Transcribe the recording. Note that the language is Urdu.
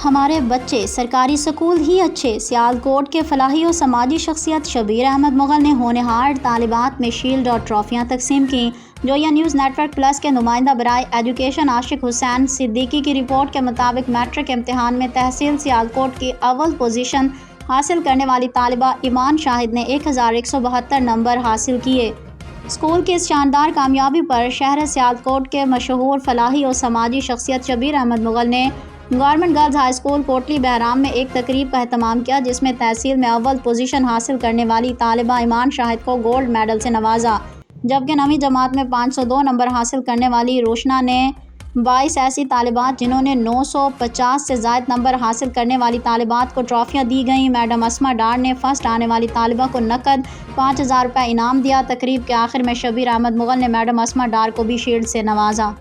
ہمارے بچے سرکاری سکول ہی اچھے۔ سیالکوٹ کے فلاحی و سماجی شخصیت شبیر احمد مغل نے ہونہار طالبات میں شیلڈ اور ٹرافیاں تقسیم کیں۔ جویا نیوز نیٹ ورک پلس کے نمائندہ برائے ایجوکیشن عاشق حسین صدیقی کی رپورٹ کے مطابق میٹرک امتحان میں تحصیل سیالکوٹ کی اول پوزیشن حاصل کرنے والی طالبہ ایمان شاہد نے 1172 نمبر حاصل کیے۔ اسکول کی اس شاندار کامیابی پر شہر سیالکوٹ کے مشہور فلاحی و سماجی شخصیت شبیر احمد مغل نے government girls high school Kotli Bahram میں ایک تقریب کا اہتمام کیا، جس میں تحصیل میں اول پوزیشن حاصل کرنے والی طالبہ ایمان شاہد کو گولڈ میڈل سے نوازا، جبکہ 9ویں جماعت میں 502 نمبر حاصل کرنے والی روشنا نے 22 ایسی طالبات جنہوں نے 950 سے زائد نمبر حاصل کرنے والی طالبات کو ٹرافیاں دی گئیں۔ میڈم اسما ڈار نے فرسٹ آنے والی طالبہ کو نقد 5000 روپے انعام دیا۔ تقریب کے آخر میں شبیر احمد مغل نے میڈم اسما ڈار کو بھی شیلڈ سے نوازا۔